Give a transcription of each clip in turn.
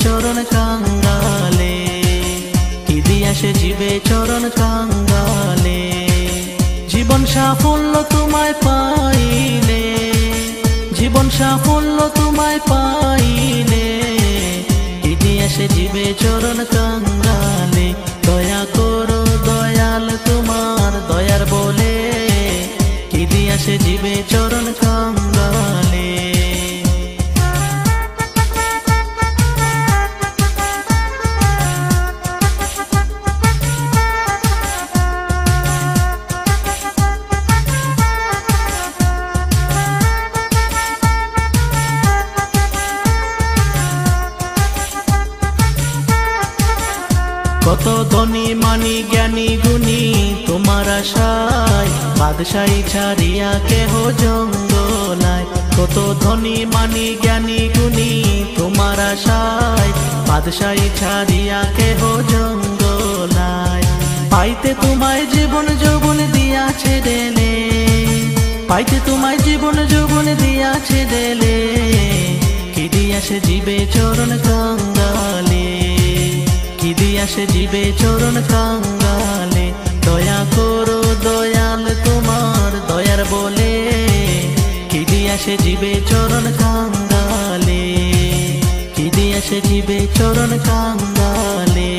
চরণ কাঙ্গালে, কি দিয়া সে জীবে চরণ কাঙ্গালে। জীবন সাফল্য তোমায় পাইলে, জীবন সাফল্য তোমায় পাইলে, কি দিয়া সে জীবে চরণ কাঙ্গালে। দয়া করো দয়াল তোমার দয়ার বলে, কি দিয়া সে জীবে চরণ কাঙ্গালে। কত ধনী মানি জ্ঞানী গুণী তোমার আশায়, বাদশাহী ছাড়িয়া কেহ জঙ্গলায়। কত ধনী মানি জ্ঞানী গুণী তোমার আশায়, বাদশাহী ছাড়িয়া কেহ জঙ্গলায়। পাইতে তোমায় জীবন যৌবন দিয়াছে দেলে, পাইতে তোমায় জীবন যৌবন দিয়াছে দেলে, কি দিয়া সে জীবে চরণ কাঙ্গালে, কি দিয়া সে জীবে চরণ কাঙ্গালে। দয়া করো দয়াল তোমার দয়ার বলে, কি দিয়া সে জীবে চরণ কাঙ্গালে, কি দিয়া সে জীবে চরণ কাঙ্গালে।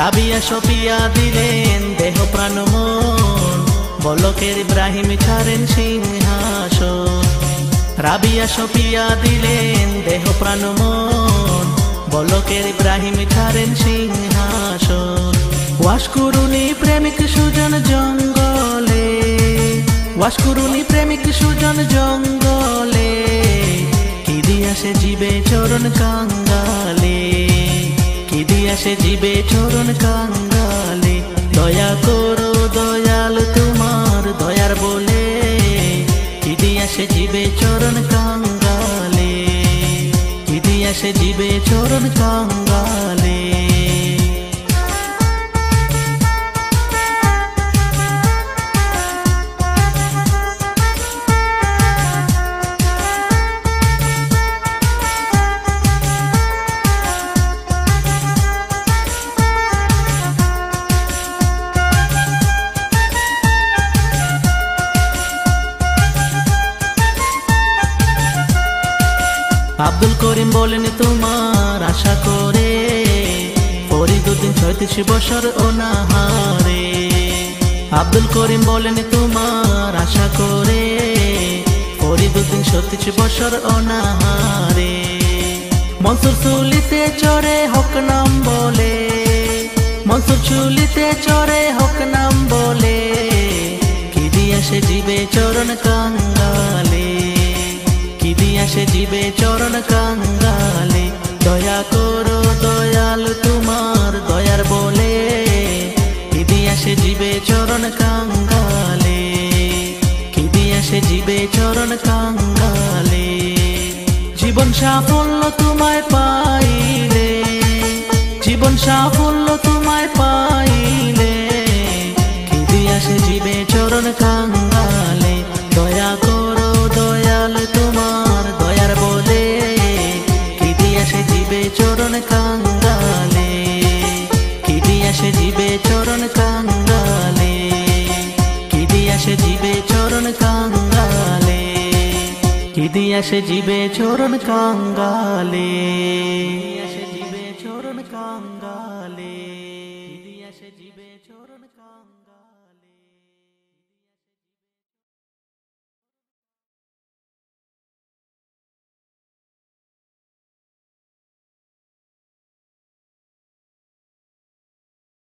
রাবিয়া সপিয়া দিলেন দেহ প্রাণ মন, বলকের ইব্রাহিম ছাড়েন সিংহাসন। রাবিয়া সপিয়া দিলেন দেহ প্রাণ মন, বলকের ইব্রাহিম ছাড়েন সিংহাসন। ওয়াস করুনি প্রেমিক সুজন জঙ্গলে, ওয়াস করুনি প্রেমিক সুজন জঙ্গলে, কি দিয়া সে জীবে চরণ কাঙ্গালে, কি দিয়া সে জীবে চরণ কাঙ্গালে। দয়া করো দয়াল তোমার দয়ার বলে, কি দিয়া সে জীবে চরণ কাঙ্গালে, কি দিয়া সে জীবে চরণ কাঙ্গালে। আব্দুল করিম বলেন তোমার আশা করে, ফরিদুদ্দিন ৩৬ বছর অনাহারে। আব্দুল করিম বলেন তোমার আশা করে, ফরিদুদ্দিন ৩৬ বছর অনাহারে। মনসুর চুলিতে চড়ে হক নাম বলে, মনসুর চুলিতে চড়ে হক নাম বলে, কি দিয়া সে জীবে চরণ কাঙ্গালে, কি দিয়া সে জীবে চরণ কাঙ্গালে। দয়া করো দয়াল তোমার দয়ার বলে, কি দিয়া সে জীবে চরণ কাঙ্গালে, কি দিয়া সে জীবে চরণ কাঙ্গালে। জীবন সাফল্য তোমায় পাইলে, জীবন সাফল্য তোমায় পাইলে, কি দিয়া সে জীবে চরণ কাঙ্গালে। দয়া করো দয়াল তোমার দয়ার বলে, কি দিয়া সে জীবে চরণ কাঙ্গালে, কি দিয়া সে জীবে চরণ কাঙ্গালে, কি দিয়া সে জীবে চরণ কাঙ্গালে, কি দিয়া সে জীবে চরণ কাঙ্গালে, চরণ কাঙ্গালে, কি দিয়া সে জীবে চরণ কাঙ্গালে।